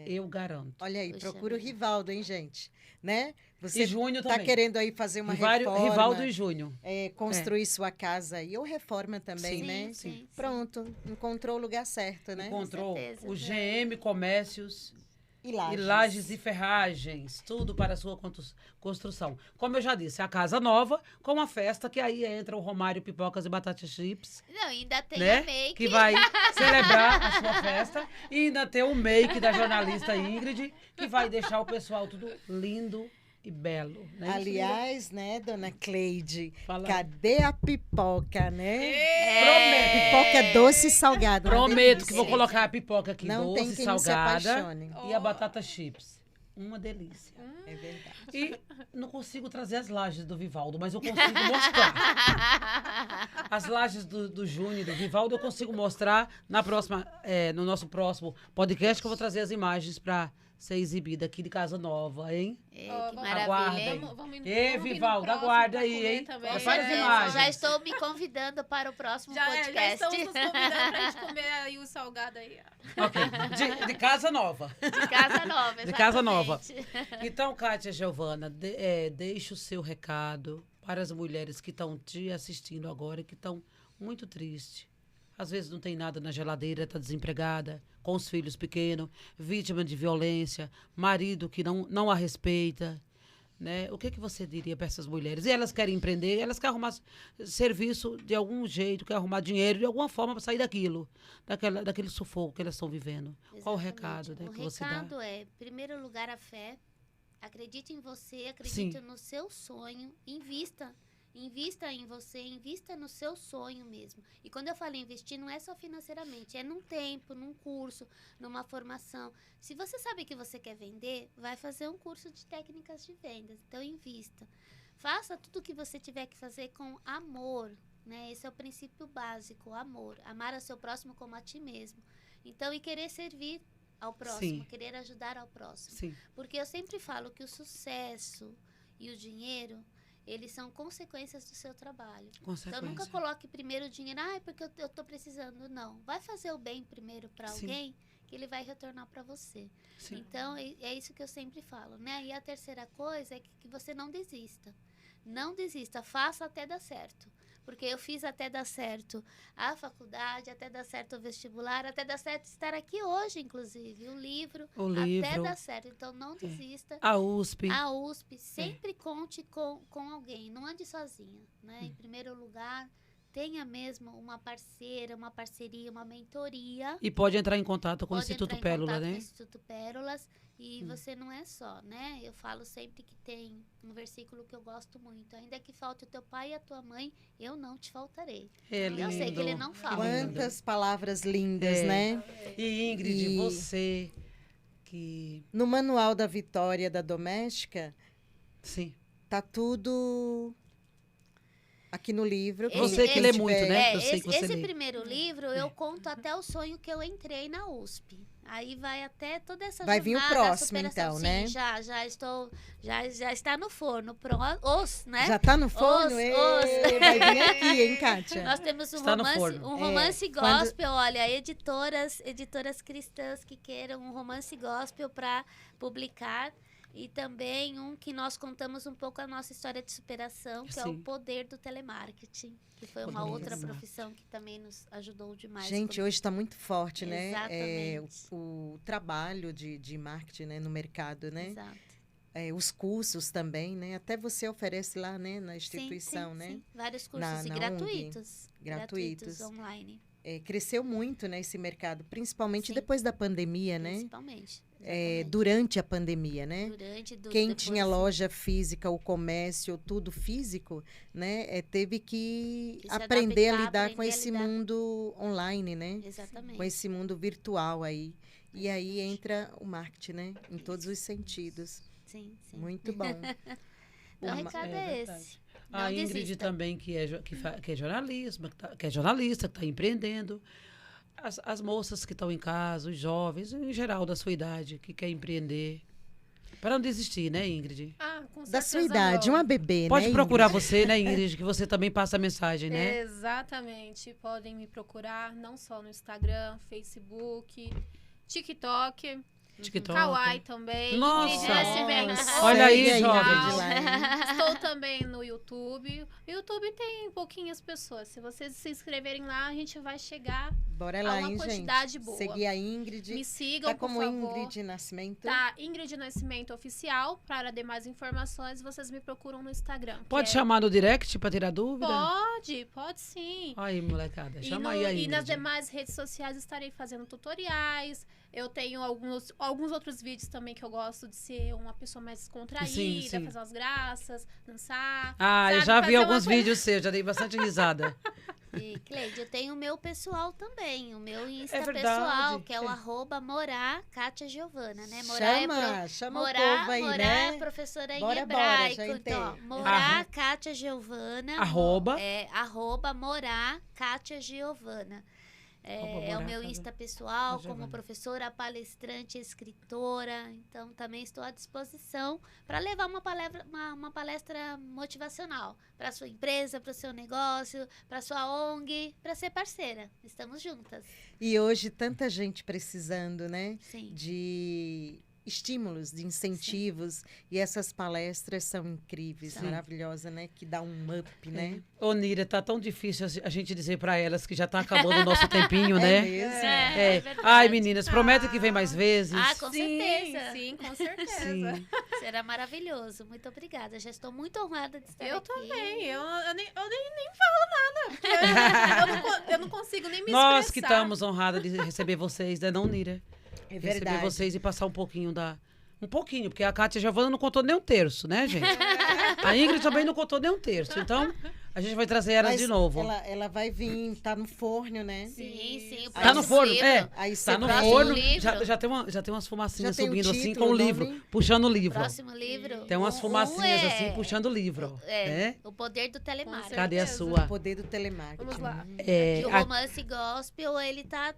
Eu garanto. Olha aí, Puxa procura o vida. Rivaldo, hein, gente? Né? Você E Júnior tá também. querendo aí fazer uma reforma, Rivaldo e Júnior. construir sua casa aí, ou reforma também, Sim, né? sim. Pronto, encontrou o lugar certo, né? Encontrou certeza. o GM Comércios E Lages. e Lajes e Ferragens, tudo para a sua construção. Como eu já disse, a casa nova, com a festa, que aí entra o Romário Pipocas e Batata Chips, Não, ainda tem né? a make. Que vai celebrar a sua festa. E ainda tem o make da jornalista Ingrid, que vai deixar o pessoal tudo lindo e belo. Né? Aliás, né, dona Cleide, Fala. cadê a pipoca, né? Prometo. Pipoca doce e salgada. uma Prometo delícia. que vou colocar a pipoca aqui Não doce, tem quem não se salgada, apaixone. e a batata chips. Uma delícia. É verdade. E não consigo trazer as lajes do Vivaldo, mas eu consigo mostrar. As lajes do Júnior e do Vivaldo eu consigo mostrar no nosso próximo podcast, que eu vou trazer as imagens para ser exibida aqui de Casa Nova, hein? Ei, Ó, que vamos- Aguardem. maravilha. Vamos Ei, vir no Vivaldo, próximo aguarda pra aí, comer hein? também. Prepara as É, imagens. Já estou me convidando para o próximo Já podcast. estamos nos convidando pra gente comer aí o salgado aí. Ó. Ok. De Casa Nova. De casa nova, De casa nova. exatamente. Então, Kátia Giovana, deixa o seu recado para as mulheres que estão te assistindo agora e que estão muito tristes. Às vezes não tem nada na geladeira, está desempregada, com os filhos pequenos, vítima de violência, marido que não a respeita. Né? O que você diria para essas mulheres? E elas querem empreender, elas querem arrumar serviço de algum jeito, querem arrumar dinheiro de alguma forma para sair daquilo, daquele sufoco que elas estão vivendo. Qual o Exatamente. recado, né, que O você dá? recado é, em primeiro lugar, a fé. Acredite em você, acredite Sim. no seu sonho, invista. Invista em você, invista no seu sonho mesmo. E quando eu falo investir, não é só financeiramente, é num tempo, num curso, numa formação. Se você sabe que você quer vender, vai fazer um curso de técnicas de vendas. Então, invista. Faça tudo o que você tiver que fazer com amor, né? Esse é o princípio básico, o amor. Amar ao seu próximo como a ti mesmo. Então, e querer servir ao próximo, Sim. querer ajudar ao próximo. Sim. Porque eu sempre falo que o sucesso e o dinheiro, eles são consequências do seu trabalho. Então, nunca coloque primeiro o dinheiro, porque eu tô precisando. Não. Vai fazer o bem primeiro para Sim. alguém, que ele vai retornar para você. Sim. Então, é isso que eu sempre falo, né? E a terceira coisa é que você não desista. Não desista, faça até dar certo. Porque eu fiz até dar certo a faculdade, até dar certo o vestibular, até dar certo estar aqui hoje, inclusive. O livro, até dar certo. Então, não desista. A USP. A USP, sempre conte com alguém, não ande sozinha, né? Em primeiro lugar, tenha mesmo uma parceira, uma parceria, uma mentoria. E pode entrar em contato com o Pode Instituto entrar em Pérola, contato né? com o Instituto Pérolas. E você não é só, né? Eu falo sempre que tem um versículo que eu gosto muito. Ainda que falte o teu pai e a tua mãe, eu não te faltarei. É Eu sei que ele não fala. Quantas palavras lindas, É. né? E Ingrid, E- você que... No Manual da Vitória da Doméstica, Sim. tá tudo aqui no livro. Você que lê muito, né? Eu sei esse que você lê. primeiro livro, eu conto até o sonho que eu entrei na USP. Aí vai até toda essa Vai vir o jornada, a próximo, superação. então, Sim, né? já está no forno. Né? Já tá no forno? Os- Ê, vai vir aqui, hein, Kátia? Nós temos um Está no romance, forno. um romance quando- gospel, olha, editoras cristãs que queiram um romance gospel para publicar. E também um que nós contamos um pouco a nossa história de superação, que é o Sim. poder do telemarketing, que foi uma Poder do outra telemarketing. profissão que também nos ajudou demais. Gente, hoje está muito forte, né? Exatamente. O trabalho de marketing, né, no mercado, né? Exato. Os cursos também, né? Até você oferece lá, né, na Sim, instituição, sim, né? sim. Vários cursos Na e ONG. gratuitos. Gratuitos. online. Cresceu muito, né, esse mercado, principalmente Sim. depois da pandemia, né? Principalmente. Exatamente. durante a pandemia, né? Quem Depois, tinha loja física, o comércio, tudo físico, né? Teve que Que se aprender a adaptar, lidar com aprender a esse lidar. mundo online, né? Exatamente. Com esse mundo virtual aí. E aí entra o marketing, né? Em todos os sentidos. Sim, sim. Muito bom. Então, o Uma- recado É é verdade. esse. A Não Ingrid desista. também, que é jornalismo, que é jornalista, que está empreendendo. As moças que estão em casa, os jovens, em geral da sua idade, que quer empreender. Para não desistir, né, Ingrid? Com Da sua certeza idade, não. uma bebê, Pode né, procurar Ingrid? você, né, Ingrid, que você também passa a mensagem, né? Exatamente. Podem me procurar não só no Instagram, Facebook, TikTok, TikTok. Kawaii também. Nossa! Ingrid Nascimento Olha aí, Oficial. jovens. Estou também no YouTube. O YouTube tem pouquinhas pessoas. Se vocês se inscreverem lá, a gente vai chegar Bora a lá, uma hein, quantidade gente? boa. Seguir a Ingrid. Me sigam, Tá por como favor. Ingrid Nascimento. Tá, Ingrid Nascimento Oficial. Para demais informações, vocês me procuram no Instagram. que Pode é- chamar no direct para tirar dúvida? Pode sim. Aí, molecada, E, chama no- aí a e Ingrid. nas demais redes sociais estarei fazendo tutoriais. Eu tenho alguns outros vídeos também que eu gosto de ser uma pessoa mais descontraída, Sim, sim. fazer umas graças, dançar. Ah, eu sabe? já vi Fazer uma alguns coisa- vídeos seus, já dei bastante risada. E, Cleide, eu tenho o meu pessoal também, o meu Insta verdade. pessoal, que é o Sim. @Morá Kátia Giovana, né? Morá Chama o Morá, povo aí, Morá né? é professora em Bora, hebraico. já Então, ó, entendi. Morá Arro- Kátia Giovana. Arroba. É, @Morá Kátia Giovana. É o Morá, meu Kátia Insta pessoal, Giovana. como professora, palestrante, escritora. Então, também estou à disposição para levar uma palestra motivacional para sua empresa, para o seu negócio, para sua ONG, para ser parceira. Estamos juntas. E hoje, tanta gente precisando, né? Sim. De estímulos, de incentivos. E essas palestras são incríveis, São. maravilhosas, né? Que dá um up, né? Ô, Nira, tá tão difícil a gente dizer para elas que já tá acabando o nosso tempinho, É né? mesmo. É. verdade. Ai, meninas, prometem que vem mais vezes. Ah, com Sim, certeza. sim, com certeza. Sim. Será maravilhoso. Muito obrigada. Já estou muito honrada de estar Eu aqui. também. Eu nem falo nada. Porque eu não consigo nem me Nós que expressar. estamos honradas de receber vocês, né, não, Nira? É Receber verdade. vocês e passar um pouquinho da... Um pouquinho, porque a Kátia Giovana não contou nem um terço, né, gente? A Ingrid também não contou nem um terço. Então, a gente vai trazer ela Mas de novo. Ela vai vir, tá no forno, né? Sim, sim. o Tá no próximo forno, livro. é. Aí Tá você no vai- forno, livro. já tem umas fumacinhas Já tem o subindo assim título, com o o livro, nome. puxando o livro. Próximo livro. Tem umas Um fumacinhas é- assim, puxando o livro. É, né? o poder do telemarketing. Cadê a certeza. sua? O poder do telemarketing. Vamos lá. É, E o romance gospel, ele tá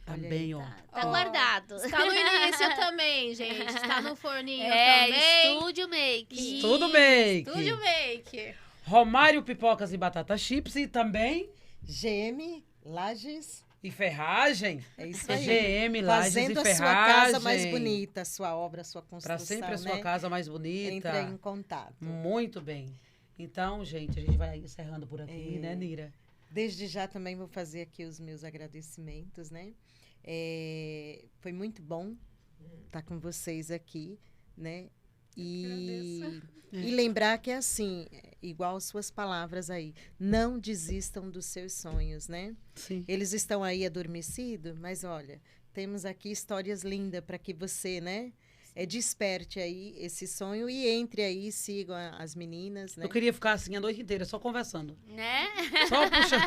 Tá bem, ó. Ó, guardado. Está no início também, gente. Está no forninho É, também. Estúdio Make. Tudo bem. Estúdio Make. Romário Pipocas e Batata Chips e também... GM, Lages, E ferragem. é isso aí. GM, Lages Fazendo e a ferragem. sua casa mais bonita, a sua obra, a sua Pra construção, sempre a né? sua casa mais bonita. Entra em contato. Muito bem. Então, gente, a gente vai encerrando por aqui, né, Nira? Desde já também vou fazer aqui os meus agradecimentos, né? Foi muito bom estar com vocês aqui, né? E lembrar que é assim, igual suas palavras aí, não desistam dos seus sonhos, né? Sim. Eles estão aí adormecidos, mas olha, temos aqui histórias lindas para que você, né? Desperte aí esse sonho e entre aí, sigam as meninas, né? Eu queria ficar assim a noite inteira, só conversando. Né? Só puxando.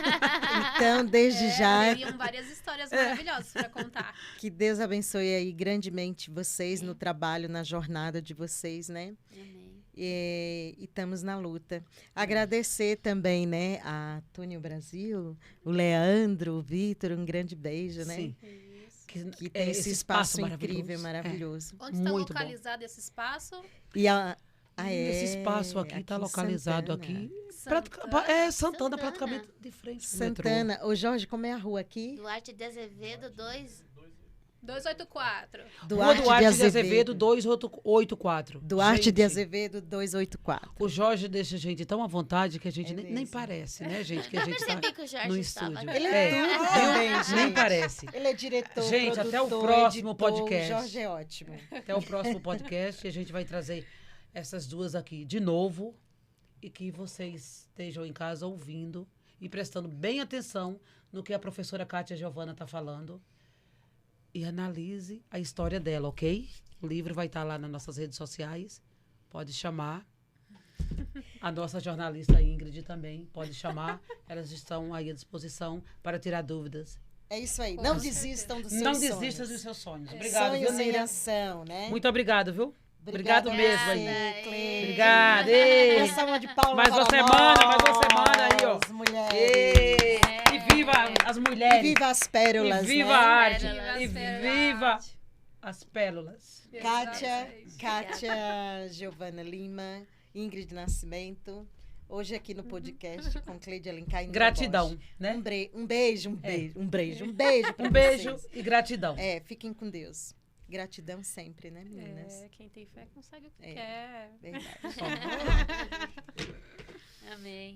Então, desde já, Teriam várias histórias maravilhosas para contar. que Deus abençoe aí grandemente vocês no trabalho, na jornada de vocês, né? Amém. E estamos na luta. Agradecer também, né, a Túnio Brasil, o Leandro, o Vitor, um grande beijo, né? Sim. Que tem esse espaço incrível, maravilhoso. maravilhoso. Onde está Muito bom. localizado esse espaço? E Esse espaço aqui está em localizado Santana. aqui. Santana. Santana, praticamente de frente pro metrô. Santana. Ô, Jorge, como é a rua aqui? Duarte de Azevedo 284. Rua Duarte de Azevedo 284. Duarte Gente, de Azevedo 284. O Jorge deixa a gente tão à vontade que a gente É nem mesmo. parece, né, gente? Que a Eu gente percebi tá que o Jorge no estava estúdio. aqui. Ele é tudo viu? também, Nem gente. parece. Ele é diretor, Gente, até o produtor, próximo editor, podcast. O Jorge é ótimo. Até o próximo podcast e a gente vai trazer essas duas aqui de novo e que vocês estejam em casa ouvindo e prestando bem atenção no que a professora Kátia Giovana está falando e analise a história dela, ok? O livro vai estar lá nas nossas redes sociais. Pode chamar. A nossa jornalista Ingrid também pode chamar. Elas estão aí à disposição para tirar dúvidas. É isso aí. Com Não certeza. desistam dos seus Não sonhos. desista dos seus sonhos. Obrigado, viu, Sonhos em Neira? ação, né? Muito obrigado, viu? Obrigado Obrigada mesmo a aí. você, Cleide. Obrigada. Ei. Uma salva de palmas Mais uma para semana, mais uma nós, semana aí, ó. mulheres. Ei. E viva as E mulheres. viva as pérolas, E viva né? a arte. Pérolas, E pérolas. viva as pérolas. Kátia Giovana Lima, Ingrid Nascimento. Hoje aqui no podcast com Cleide Alencar e Neira Gratidão, Bosch. né? Um beijo pra Um beijo vocês. e gratidão. Fiquem com Deus. Gratidão sempre, né, meninas? Quem tem fé consegue o que É. quer. Verdade. Só. Amém.